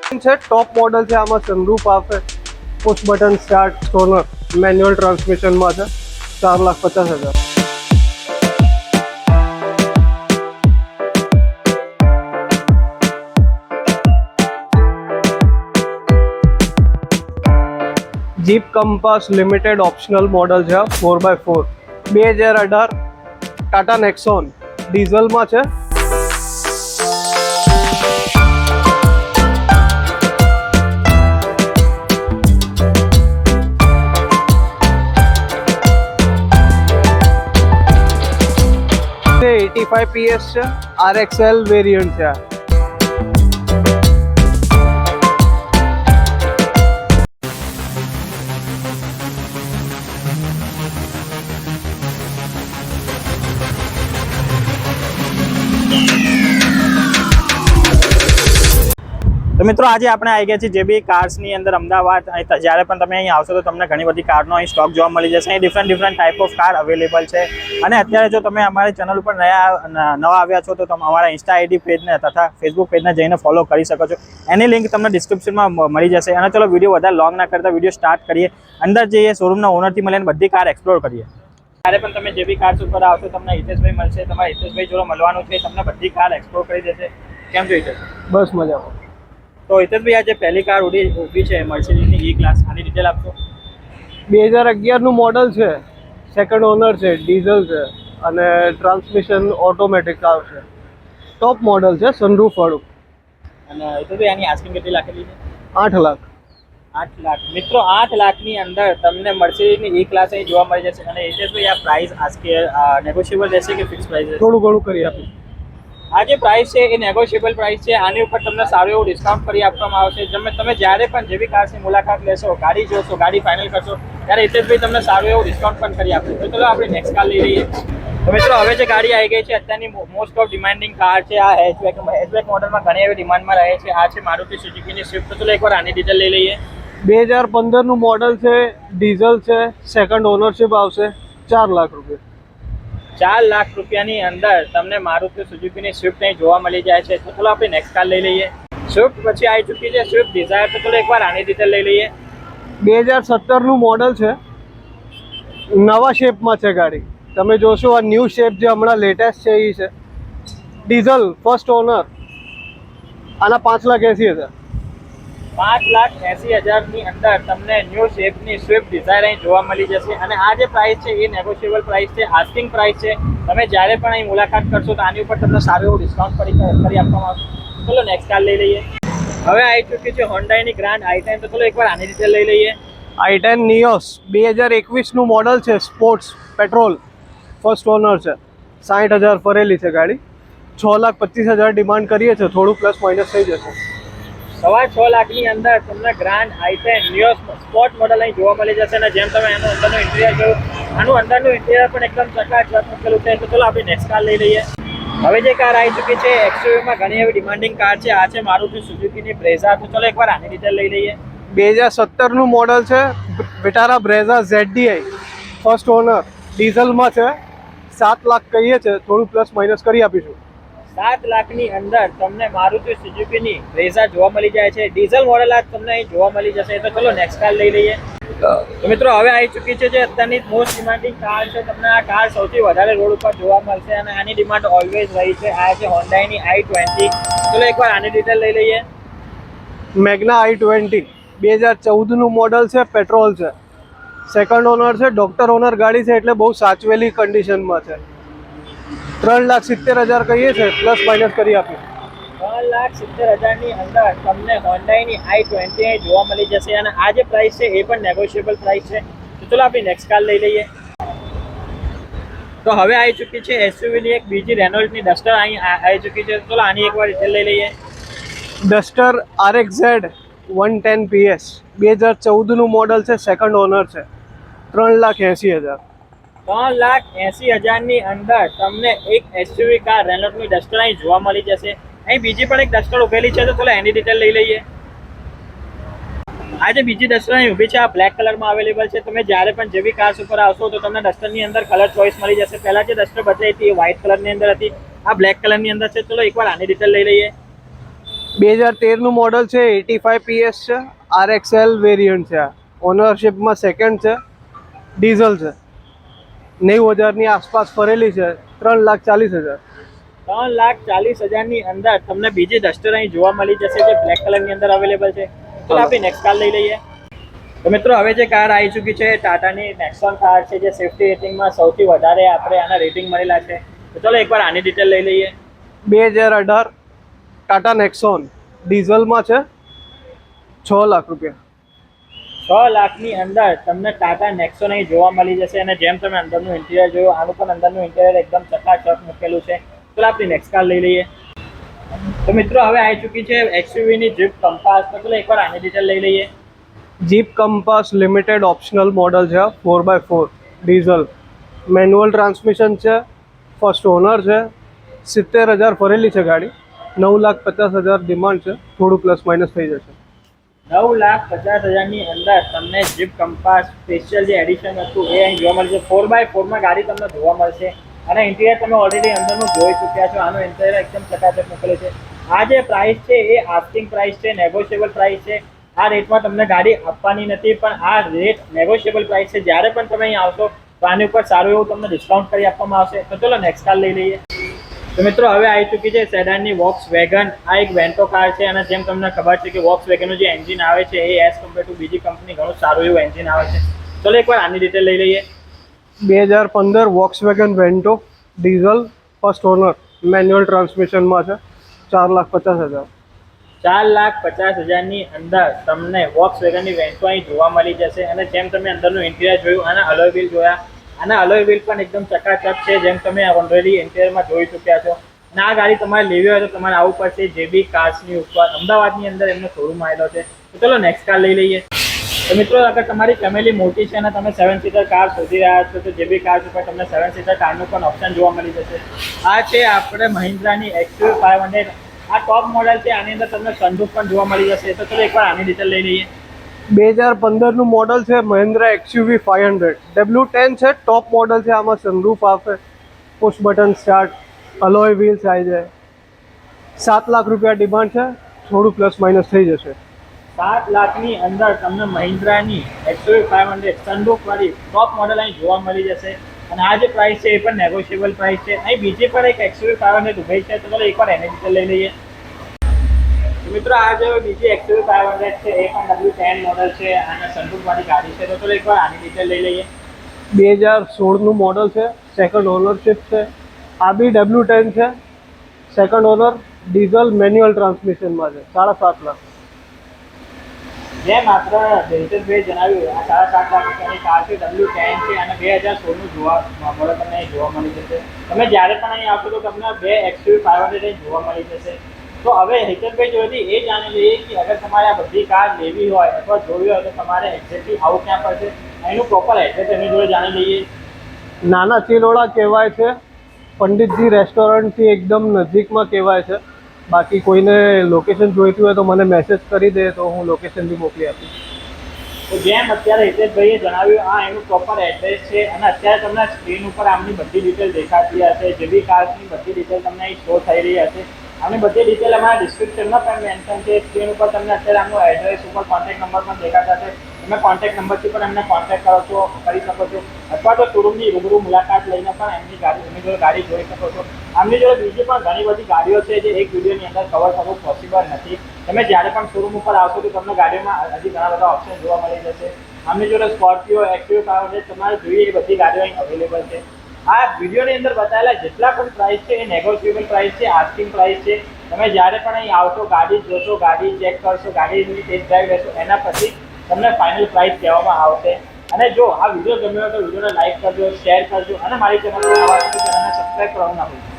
છે top model છે, આમાં સનરૂફ આપે, push button start, toner, manual ટ્રાન્સમિશનમાં છે, 4,50,000। Jeep Compass Limited optional model છે, 4x4, 2018 ટાટા નેક્સોન, ડીઝલમાં છે। તે 85 PS છે, RXL વેરિયન્ટ છે। તો મિત્રો આજે આપણે આવી ગયા છીએ જેબી કાર્સની અંદર અમદાવાદ। જ્યારે પણ તમે અહીં આવશો તો તમને ઘણી બધી કારનો અહીં સ્ટોક જોવા મળી જશે। અહીં different type of car available છે। અને અત્યારે જો તમે અમારી ચેનલ ઉપર નવા આવ્યા છો તો તમે અમારા ઇન્સ્ટા આઈડી પેજને તથા ફેસબુક પેજને જઈને ફોલો કરી શકો છો। એની લિંક તમને ડિસ્ક્રિપ્શનમાં મળી જશે। અને ચલો વિડીયો વધારે લોંગ ના કરતા વિડીયો સ્ટાર્ટ કરીએ, અંદર જઈએ, શોરૂમના ઓનરથી મળીને બધી કાર એક્સપ્લોર કરીએ। જ્યારે પણ તમે જેબી કાર્સ ઉપર આવશો તમને હિતેશભાઈ મળશે। તમારા હિતેશભાઈ જોડે મળવાનું છે, તમને બધી કાર એક્સપ્લોર કરી દેશે। કેમ છો હિતેશ? બસ મજામાં। તો હિતેશભાઈ આજે પહેલી કાર ઊભી છે મર્સિડીઝની E ક્લાસ, આની ડિટેલ આપશો? 2011નું મોડલ છે, સેકન્ડ ઓનર છે, ડીઝલ છે અને ટ્રાન્સમિશન ઓટોમેટિક આવશે। ટોપ મોડલ છે, સનરૂફ વાળું। અને હિતેશભાઈ આની આસ્કિંગ કેટલી રાખેલી છે? 8 લાખ। 8 લાખ। મિત્રો 8 લાખની અંદર તમને મર્સિડીઝની E ક્લાસ અહીં જોવા મળી જશે। અને હિતેશભાઈ આ પ્રાઇસ નેગોશિયેબલ રહેશે કે ફિક્સ પ્રાઇસ રહેશે? થોડું ઘણું કરી આપીશ। આ જે પ્રાઇસ છે એ નેગોશિયેબલ પ્રાઇસ છે। આની ઉપર તમને સારું એવું ડિસ્કાઉન્ટ કરી આપવામાં આવશે। તમે જ્યારે પણ જેબી કાર્સની મુલાકાત લેશો, ગાડી જોશો, ગાડી ફાઇનલ કરશો, ત્યારે હિતેશભાઈ તમને સારું એવું ડિસ્કાઉન્ટ પણ કરી આપશે। તો ચલો આપણે નેક્સ્ટ કાર લઈ લઈએ। તો મિત્રો હવે જે ગાડી આવી ગઈ છે અત્યારની મોસ્ટ ઓફ ડિમાન્ડિંગ કાર છે। આ હેચબેક મોડલમાં ઘણી એવી ડિમાન્ડમાં રહે છે। આ છે મારુતિ સુઝુકીની સ્વિફ્ટ। તો ચલો એકવાર આની ડિટેલ લઈ લઈએ। 2015નું મોડલ છે, ડીઝલ છે, સેકન્ડ ઓનરશિપ આવશે, 4 લાખ રૂપિયા। 4 લાખ રૂપિયાની અંદર તમને મારુતિ સુઝુકીની સ્વિફ્ટ અહીં જોવા મળી જાય છે। તો ચલો આપણે નેક્સ્ટ કાર લઈ લઈએ। સ્વિફ્ટ પછી આવી ચૂકી છે સ્વિફ્ટ ડિઝાયર। તો ચલો એકવાર આની ડિટેલ લઈ લઈએ। 2017નું મોડલ છે, નવા શેપમાં છે ગાડી। તમે જોશો આ ન્યૂ શેપ જે હમણાં લેટેસ્ટ છે એ છે, ડીઝલ, ફર્સ્ટ ઓનર। આના 5,80,000। 5,80,000ની અંદર તમને ન્યૂ શેપની સ્વિફ્ટ ડિઝાયર અહીં જોવા મળી જશે। અને આ જે પ્રાઇસ છે એ નેગોશિયેબલ પ્રાઇસ છે, આસ્કિંગ પ્રાઇસ છે। તમે જ્યારે પણ અહીં મુલાકાત કરશો તો આની ઉપર તમને સારું એવું ડિસ્કાઉન્ટ કરી આપવામાં આવશે। ચલો નેક્સ્ટ કાર લઈ લઈએ। હવે આવી ચૂકી છે હોન્ડાની ગ્રાન્ડ i10। તો ચલો એકવાર આની ડિટેલ લઈ લઈએ। i10 નિયોસ 2021નું મોડલ છે, સ્પોર્ટ્સ, પેટ્રોલ, ફર્સ્ટ ઓનર છે, 60,000 ફરેલી છે ગાડી। 6,25,000 ડિમાન્ડ કરીએ છીએ, થોડું પ્લસ માઇનસ થઈ જશે। 6.5 લાખની અંદર તમને ગ્રાન્ડ i10 નિયોસ સ્પોર્ટ મોડલ અહીં જોવા મળી જશે। અને જેમ તમે આનું અંદરનું ઇન્ટિરિયર જોયું, આનું અંદરનું ઇન્ટિરિયર પણ એકદમ ચકાચક મૂકેલું છે। તો ચલો આપણે નેક્સ્ટ કાર લઈ લઈએ। હવે જે કાર આવી ચૂકી છે એક્સયુવીમાં ઘણી એવી ડિમાન્ડિંગ કાર છે। આ છે મારુતિ સુઝુકીની બ્રેઝા। તો ચલો એકવાર આની ડિટેલ લઈ લઈએ। 2017નું મોડલ છે, Vitara Brezza ZDI, first owner, ડીઝલમાં છે, 7 લાખ કહીએ છીએ, થોડું પ્લસ માઇનસ કરી આપીશું। 7 લાખની અંદર તમને મારુતિ સુઝુકીની બ્રેઝા જોવા મળી જાય છે। ડીઝલ મોડલ આ તમને અહીં જોવા મળી જશે। તો ચલો નેક્સ્ટ કાર લઈ લઈએ। તો મિત્રો હવે આવી ચૂકી છે જે અત્યારની મોસ્ટ ડિમાન્ડિંગ કાર છે। તમને આ કાર સૌથી વધારે રોડ ઉપર જોવા મળશે અને આની ડિમાન્ડ ઓલવેઝ રહી છે। આ છે હોન્ડાની i20। ચલો એકવાર આની ડિટેલ લઈ લઈએ। મેગ્ના i20 2014નું મોડલ છે, પેટ્રોલ છે, સેકન્ડ ઓનર છે, ડોક્ટર ઓનર ગાડી છે એટલે બહુ સાચવેલી કન્ડિશનમાં છે। 3,70,000 કહીએ છીએ, પ્લસ માઇનસ કરી આપીશું। 3,70,000ની અંદર તમને હોન્ડાની i20 જોવા મળી જશે। અને આ જે પ્રાઇસ છે એ પણ નેગોશિયેબલ પ્રાઇસ છે। તો ચલો આપણે નેક્સ્ટ કાર લઈ લઈએ। તો હવે આવી ચૂકી છે એસયુવીની એક બીજી રેનોલ્ટની ડસ્ટર અહીં આવી ચૂકી છે। ચલો આની એકવાર ડિટેલ લઈ લઈએ। ડસ્ટર RXZ 110 PS 2014નું મોડલ છે, સેકન્ડ ઓનર છે, 3,80,000। 3,80,000ની અંદર તમને એક એસયુવી કાર રેનોલ્ટની ડસ્ટર અહીં જોવા મળી જશે। અહીં બીજી પણ એક ડસ્ટર ઉભેલી છે। તો ચલો એની ડિટેલ લઈ લઈએ। આ જે બીજી ડસ્ટર અહીં ઊભી છે આ બ્લેક કલરમાં અવેલેબલ છે। તમે જ્યારે પણ જેબી કાર્સ ઉપર આવશો તો તમને ડસ્ટરની અંદર કલર ચોઇસ મળી જશે। પહેલાં જે ડસ્ટર બદલાઈ હતી એ વ્હાઇટ કલરની અંદર હતી, આ બ્લેક કલરની અંદર છે। ચલો એકવાર આની ડિટેલ લઈ લઈએ। 2013નું મોડલ છે, 85 PS છે, RXL વેરિયન્ટ છે. ઓનરશિપમાં સેકન્ડ છે, ડીઝલ છે, 90,000ની આસપાસ ફરેલી છે, 3,40,000. 3,40,000ની અંદર તમને બીજી ડસ્ટર અહીં જોવા મળી જશે જે બ્લેક કલરની અંદર અવેલેબલ છે. તો આપણે નેક્સ્ટ કાર લઈ લઈએ. તો મિત્રો હવે જે કાર આવી ચૂકી છે ટાટાની નેક્સોન કાર છે, જે સેફ્ટી રેટિંગમાં સૌથી વધારે આપણે આના રેટિંગ મળેલા છે. તો ચલો એકવાર આની ડિટેલ લઈ લઈએ. 2018 ટાટા નેક્સોન ડીઝલમાં છે, 6 લાખ રૂપિયા. 6 લાખની અંદર તમને ટાટા નેક્સોન અહીં જોવા મળી જશે. અને જેમ તમે અંદરનું ઇન્ટિરિયર જોયું, આનું પણ અંદરનું ઇન્ટિરિયર એકદમ ચકાચક મૂકેલું છે. તો આપણે નેક્સ્ટ કાર લઈ લઈએ. તો મિત્રો હવે આવી ચૂકી છે એક્સયુવીની જીપ કંપાસ. તો ચલો એકવાર આની ડિટેલ લઈ લઈએ. Jeep Compass Limited optional model છે, 4x4 ડીઝલ, મેન્યુઅલ ટ્રાન્સમિશન છે, ફર્સ્ટ ઓનર છે, 70,000 ફરેલી છે ગાડી, 9,50,000 ડિમાન્ડ છે, થોડું પ્લસ માઇનસ થઈ જશે. 9,50,000ની અંદર તમને જીપ કંપાસ સ્પેશિયલ જે એડિશન હતું એ અહીં જોવા મળશે. 4x4માં ગાડી તમને જોવા મળશે. અને ઇન્ટિરિયર તમે ઓલરેડી અંદરનું જોઈ ચૂક્યા છો. આનું ઇન્ટિરિયર એકદમ ચકાચક મૂકેલું છે. આ જે પ્રાઇસ છે એ આસ્કિંગ પ્રાઇસ છે, નેગોશિયેબલ પ્રાઇસ છે. આ રેટમાં તમને ગાડી આપવાની નથી, પણ આ રેટ નેગોશિયેબલ પ્રાઇસ છે. જ્યારે પણ તમે અહીં આવશો તો આની ઉપર સારું એવું તમને ડિસ્કાઉન્ટ કરી આપવામાં આવશે. તો ચલો નેક્સ્ટ કાર લઈ લઈએ. તો મિત્રો હવે આવી ચૂકી છે સેડાનની વોક્સવેગન. આ એક વેન્ટો કાર છે. અને જેમ તમને ખબર છે કે વોક્સવેગનનું જે એન્જિન આવે છે એ એઝ કમ્પેર ટુ બીજી કંપની ઘણું સારું એવું એન્જિન આવે છે. ચલો એકવાર આની ડિટેલ લઈ લઈએ. 2015 વોક્સવેગન Vento diesel, first honour, manual ટ્રાન્સમિશનમાં છે, 4,50,000. 4,50,000ની અંદર તમને વોક્સવેગનની વેન્ટો અહીં જોવા મળી જશે. અને જેમ તમે અંદરનું ઇન્ટિરિયર જોયું, આના અલોય વ્હીલ જોયા, આના અલોય વ્હીલ પણ એકદમ ચકાચક છે, જેમ તમે ઓલરેડી ઇન્ટિરિયરમાં જોઈ ચૂક્યા છો. અને આ ગાડી તમારે લેવી હોય તો તમારે આવવું પડશે જેબી કાર્સની ઉપર. અમદાવાદની અંદર એમનો શોરૂમ આવેલો છે. તો ચલો નેક્સ્ટ કાર લઈ લઈએ. તો મિત્રો અગર તમારી ફેમિલી મોટી છે અને તમે 7 સીટર કાર શોધી રહ્યા છો તો જેબી કાર્સ ઉપર તમને 7 સીટર કારનું પણ ઓપ્શન જોવા મળી જશે. આ છે આપણે મહિન્દ્રાની XUV 500. આ ટોપ મોડલ છે. આની અંદર તમને સનરૂફ પણ જોવા મળી જશે. તો ચલો એકવાર આની ડિટેલ લઈ લઈએ. 2015નું મોડલ છે, મહિન્દ્રા XUV 500 W10 છે, ટોપ મોડલ છે. આમાં સનરૂફ આવશે, પુશ બટન સ્ટાર્ટ, અલોય વ્હીલ્સ આવી જાય. 7 લાખ રૂપિયા ડિમાન્ડ છે, થોડું પ્લસ માઇનસ થઈ જશે. 7 લાખની અંદર તમને મહિન્દ્રાની XUV 500 સનરૂફ વાળી ટોપ મોડલ અહીં જોવા મળી જશે. અને આ જે પ્રાઇસ છે એ પણ નેગોશિયેબલ પ્રાઇસ છે. અહીં બીજી પણ એક XUV 500 ઉભી છે. તો ચલો એકવાર એની ડિટેલ લઈ લઈએ. મિત્રો આ જે બીજી XUV 500 છે એ પણ W10 મોડલ છે અને સનરૂફ વાળી ગાડી છે. તો ચલો એકવાર આની ડિટેલ લઈ લઈએ. 2016નું મોડલ છે, સેકન્ડ ઓનરશિપ છે. આ બી W10 છે, સેકન્ડ ઓનર, ડીઝલ, મેન્યુઅલ ટ્રાન્સમિશનમાં છે, 7.5 લાખ. જેમ આપણે દિલચસ્પભાઈ જણાવ્યું, આ 7.5 લાખ રૂપિયાની કાર છે, W10 છે અને 2016નું મોડલ તમને અહીં જોવા મળી જશે. તમે જ્યારે પણ અહીં આવશો તો તમને 2 XUV 500 જોવા મળી જશે. તો હવે હિતેશભાઈ જોડેથી એ જાણી લઈએ કે અગર તમારે આ બધી કાર લેવી હોય અથવા જોવી હોય તો તમારે એક્ઝેક્ટલી આવું ક્યાં પડશે, એનું પ્રોપર એડ્રેસ એની જોડે જાણી લઈએ. નાના ચિલોડા કહેવાય છે, પંડિતજી રેસ્ટોરન્ટથી એકદમ નજીકમાં કહેવાય છે. બાકી કોઈને લોકેશન જોઈતું હોય તો મને મેસેજ કરી દે તો હું લોકેશન બી મોકલી આપીશ. તો જેમ અત્યારે હિતેશભાઈએ જણાવ્યું, આ એનું પ્રોપર એડ્રેસ છે. અને અત્યારે તમને સ્ક્રીન ઉપર આમની બધી ડિટેલ દેખાતી હશે. જેબી કાર્સની બધી ડિટેલ તમને અહીં શો થઈ રહી હશે. આની બધી ડિટેલ અમારા ડિસ્ક્રિપ્શનમાં પણ મેન્શન છે. સ્ક્રીન ઉપર તમને અત્યારે આમનું એડ્રેસ ઉપર કોન્ટેક્ટ નંબર પણ દેખાતા છે. તમે કોન્ટેક્ટ નંબરથી પણ એમને કોન્ટેક્ટ કરી શકો છો. અથવા તો શોરૂમની રૂબરૂ મુલાકાત લઈને પણ એમની જોડે ગાડી જોઈ શકો છો. આમની જોડે બીજી પણ ઘણી બધી ગાડીઓ છે જે એક વિડીયોની અંદર કવર કરવું પોસિબલ નથી. તમે જ્યારે પણ શોરૂમ ઉપર આવશો તો તમને ગાડીઓમાં હજી ઘણા બધા ઓપ્શન જોવા મળી જશે. આમની જોડે સ્કોર્પિયો, XUV 500 તમારે જોઈએ એ બધી ગાડીઓ અહીં અવેલેબલ છે. આ વિડીયોની અંદર બતાવેલા જેટલા પણ પ્રાઇસ છે એ નેગોશિયેબલ પ્રાઇસ છે, આસ્કિંગ પ્રાઇસ છે. તમે જ્યારે પણ અહીં આવશો, ગાડી જોશો, ગાડી ચેક કરશો, ગાડીની ટેસ્ટ ડ્રાઈવ લેશો, એના પછી તમને ફાઇનલ પ્રાઇસ કહેવામાં આવશે. અને જો આ વિડીયો ગમ્યો હોય તો વિડીયોને લાઇક કરજો, શેર કરજો અને મારી ચેનલ પર નવા છો તો ચેનલને સબસ્ક્રાઈબ કરવાનું ના ભૂલતા.